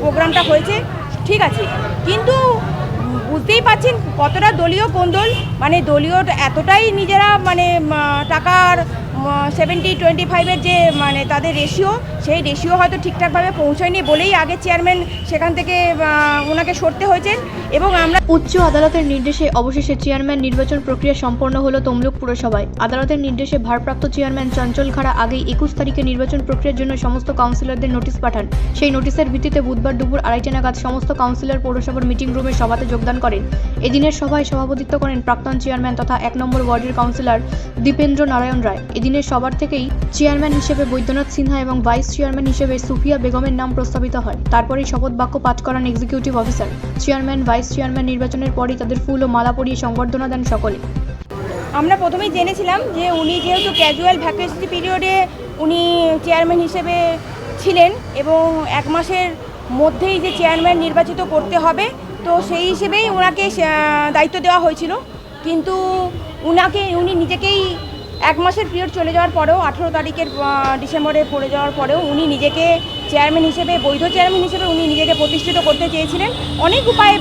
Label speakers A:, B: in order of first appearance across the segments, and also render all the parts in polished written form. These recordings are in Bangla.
A: প্রোগ্রামটা হয়েছে ঠিক আছে, কিন্তু বুঝতেই পারছেন কতটা দলীয় কোন্দল, মানে দলীয় এতটাই নিজেরা মানে টাকার 70-25 যে মানে তাদের রেশিও, সেই রেশিও হয়তো ঠিকঠাকভাবে পৌঁছায়নি বলেই আগে চেয়ারম্যান সেখান থেকে ওনাকে সরতে হয়েছে। এবং আমরা
B: উচ্চ আদালতের নির্দেশে অবশেষে চেয়ারম্যান নির্বাচন প্রক্রিয়া সম্পন্ন হলো তমলুক পুরসভায়। আদালতের নির্দেশে ভারপ্রাপ্ত চেয়ারম্যান চঞ্চল খাড়া আগেই 21 তারিখে নির্বাচন প্রক্রিয়ার জন্য সমস্ত কাউন্সিলরদের নোটিশ পাঠান। সেই নোটিশের ভিত্তিতে বুধবার দুপুর 2:30 নাগাদ সমস্ত কাউন্সিলর পৌরসভার মিটিং রুমে সভাতে যোগদান করেন। এদিনের সভায় সভাপতিত্ব করেন প্রাক্তন চেয়ারম্যান তথা 1 নম্বর ওয়ার্ডের কাউন্সিলর দীপেন্দ্র নারায়ণ রায়। এদিনের সবার থেকেই চেয়ারম্যান হিসেবে বৈদ্যনাথ সিনহা এবং ভাইস চেয়ারম্যান হিসেবে সুফিয়া বেগমের নাম প্রস্তাবিত হয়। তারপরেই শপথ বাক্য পাঠ করান executive officer. Chairman vice chairman নির্বাচনের পরই তাদের ফুল ও মালা পরিয়ে সংবর্ধনা দেন সকলে।
A: আমরা প্রথমেই জেনেছিলাম যে উনি যেহেতু ক্যাজুয়াল ভ্যাকেন্সি পিরিয়ডে উনি চেয়ারম্যান হিসেবে ছিলেন এবং 1 মাসের মধ্যেই যে চেয়ারম্যান নির্বাচিত করতে হবে, তো সেই হিসেবেই ওনাকে দায়িত্ব দেওয়া হয়েছিল। কিন্তু উনি নিজেকেই 1 মাসের পিরিয়ড চলে যাওয়ার পরেও 18 তারিখের ডিসেম্বরে পড়ে যাওয়ার পরেও উনি নিজেকে চেয়ারম্যান হিসেবে, বৈধ চেয়ারম্যান হিসেবে উনি নিজেকে প্রতিষ্ঠিত করতে চেয়েছিলেন। অনেক উপায়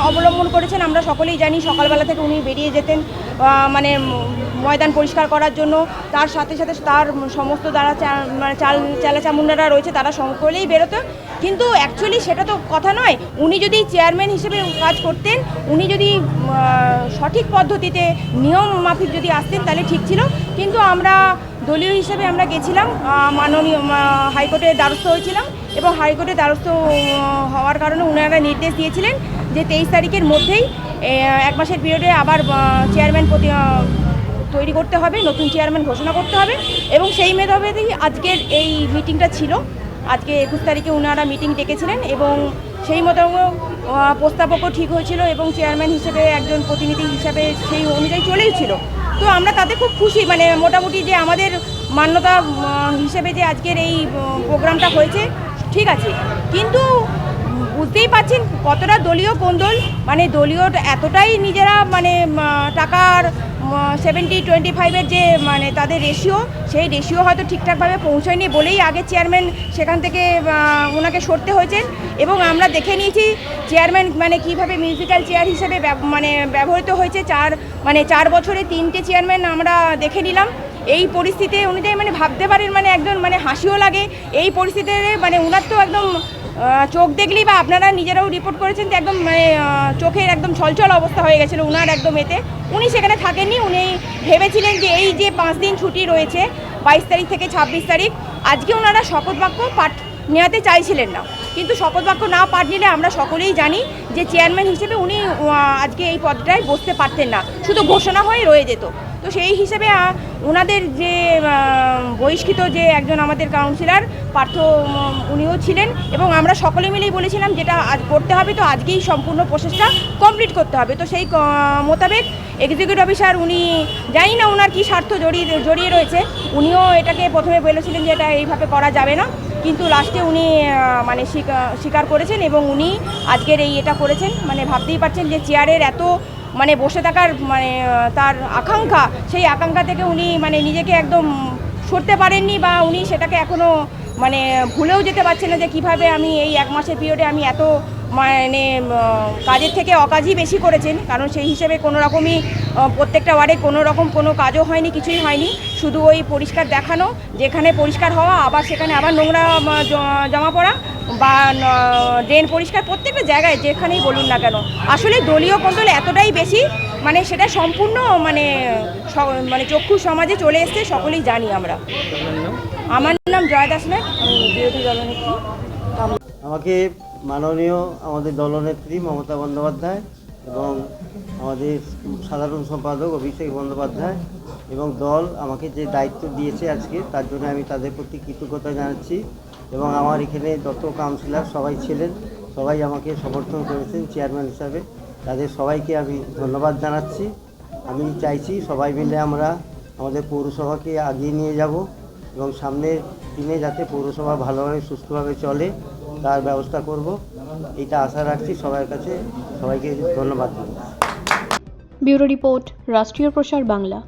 A: অবলম্বন করেছেন, আমরা সকলেই জানি। সকালবেলা থেকে উনি বেরিয়ে যেতেন মানে ময়দান পরিষ্কার করার জন্য, তার সাথে সাথে তার সমস্ত যারা মানে চালা চামুন্ডারা রয়েছে তারা সকলেই বেরোতো। কিন্তু অ্যাকচুয়ালি সেটা তো কথা নয়। উনি যদি চেয়ারম্যান হিসেবে কাজ করতেন, উনি যদি সঠিক পদ্ধতিতে নিয়ম মাফিক যদি আসতেন তাহলে ঠিক ছিল। কিন্তু আমরা দলীয় হিসেবে আমরা গেছিলাম, মাননীয় হাইকোর্টের দ্বারস্থ হয়েছিলাম এবং হাইকোর্টের দ্বারস্থ হওয়ার কারণে ওনারা নির্দেশ দিয়েছিলেন যে 23 তারিখের মধ্যেই 1 মাসের পিরিয়ডে আবার চেয়ারম্যান তৈরি করতে হবে, নতুন চেয়ারম্যান ঘোষণা করতে হবে। এবং সেই মেধাবেই আজকের এই মিটিংটা ছিল। আজকে 21 তারিখে ওনারা মিটিং ডেকেছিলেন এবং সেই মতো প্রস্তাবকও ঠিক হয়েছিল এবং চেয়ারম্যান হিসেবে একজন প্রতিনিধি হিসাবে সেই অনুযায়ী চলেই ছিল। তো আমরা তাতে খুব খুশি, মানে মোটামুটি যে আমাদের মান্যতা হিসেবে যে আজকের এই প্রোগ্রামটা হয়েছে ঠিক আছে, কিন্তু বুঝতেই পারছেন কতটা দলীয় কোন্দল, মানে দলীয় এতটাই নিজেরা মানে টাকার 70-25 যে মানে তাদের রেশিও, সেই রেশিও হয়তো ঠিকঠাকভাবে পৌঁছায়নি বলেই আগে চেয়ারম্যান সেখান থেকে ওনাকে সরতে হয়েছে। এবং আমরা দেখে নিয়েছি চেয়ারম্যান মানে কীভাবে মিউজিক্যাল চেয়ার হিসেবে মানে ব্যবহৃত হয়েছে। 4 বছরে 3টে চেয়ারম্যান আমরা দেখে নিলাম। এই পরিস্থিতি অনুযায়ী মানে ভাবতে পারেন, মানে একজন মানে হাসিও লাগে এই পরিস্থিতিতে। মানে ওনার তো একদম চোখ দেখলেই বা আপনারা নিজেরাও রিপোর্ট করেছেন যে একদম মানে চোখের একদম ছলছল অবস্থা হয়ে গেছিলো ওনার একদম এতে। উনি সেখানে থাকেননি, উনি ভেবেছিলেন যে এই যে 5 দিন ছুটি রয়েছে 22 তারিখ থেকে 26 তারিখ, আজকে ওনারা শপথ বাক্য পাঠ নেওয়াতে চাইছিলেন না। কিন্তু শপথ বাক্য না পাঠ নিলে আমরা সকলেই জানি যে চেয়ারম্যান হিসেবে উনি আজকে এই পদটায় বসতে পারতেন না, শুধু ঘোষণা হয়ে রয়ে যেত। তো সেই হিসেবে ওনাদের যে বহিষ্কৃত যে একজন আমাদের কাউন্সিলর পার্থ, উনিও ছিলেন এবং আমরা সকলে মিলেই বলেছিলাম যেটা আজ করতে হবে, তো আজকেই সম্পূর্ণ প্রসেসটা কমপ্লিট করতে হবে। তো সেই মোতাবেক এক্সিকিউটিভ অফিসার উনি, জানি না ওনার কী স্বার্থ জড়িয়ে রয়েছে, উনিও এটাকে প্রথমে বলেছিলেন যে এটা এইভাবে করা যাবে না, কিন্তু লাস্টে উনি মানে স্বীকার করেছেন এবং উনি আজকের এটা করেছেন। মানে ভাবতেই পারছেন যে চেয়ারের এত মানে বসে থাকার মানে তার আকাঙ্ক্ষা, সেই আকাঙ্ক্ষা থেকে উনি মানে নিজেকে একদম সরতে পারেননি বা উনি সেটাকে এখনও মানে ভুলেও যেতে পারছেন না যে কীভাবে আমি এই 1 মাসের পিরিয়ডে আমি এত মানে কাজের থেকে অকাজই বেশি করেছেন। কারণ সেই হিসেবে কোনো রকমই প্রত্যেকটা ওয়ার্ডে কোনো রকম কোনো কাজও হয়নি, কিছুই হয়নি, শুধু ওই পরিষ্কার দেখানো, যেখানে পরিষ্কার হওয়া আবার সেখানে আবার নোংরা জমা পড়া বা ড্রেন পরিষ্কার, প্রত্যেকটা জায়গায় যেখানেই বলুন না কেন। আসলে দলীয় কোন্দল এতটাই বেশি, মানে সেটা সম্পূর্ণ মানে চক্ষু সমাজে চলে এসছে, সকলেই জানি আমরা। আমার নাম জয় দাস নায়ক, আমি বিরোধী দলনেত্রী।
C: আমাকে মাননীয় আমাদের দলনেত্রী মমতা বন্দ্যোপাধ্যায় এবং আমাদের সাধারণ সম্পাদক অভিষেক বন্দ্যোপাধ্যায় এবং দল আমাকে যে দায়িত্ব দিয়েছে আজকে, তার জন্য আমি তাদের প্রতি কৃতজ্ঞতা জানাচ্ছি। এবং আমার এখানে যত কাউন্সিলর সবাই ছিলেন, সবাই আমাকে সমর্থন করেছেন চেয়ারম্যান হিসাবে, তাদের সবাইকে আমি ধন্যবাদ জানাচ্ছি। আমি চাইছি সবাই মিলে আমরা আমাদের পৌরসভাকে আগিয়ে নিয়ে যাব এবং সামনের দিনে যাতে পৌরসভা ভালোভাবে সুস্থভাবে চলে তার ব্যবস্থা করব, এইটা আশা রাখছি সবার কাছে। সবাইকে ধন্যবাদ জানাচ্ছি।
B: ব্যুরো রিপোর্ট, রাষ্ট্রীয় প্রসার বাংলা।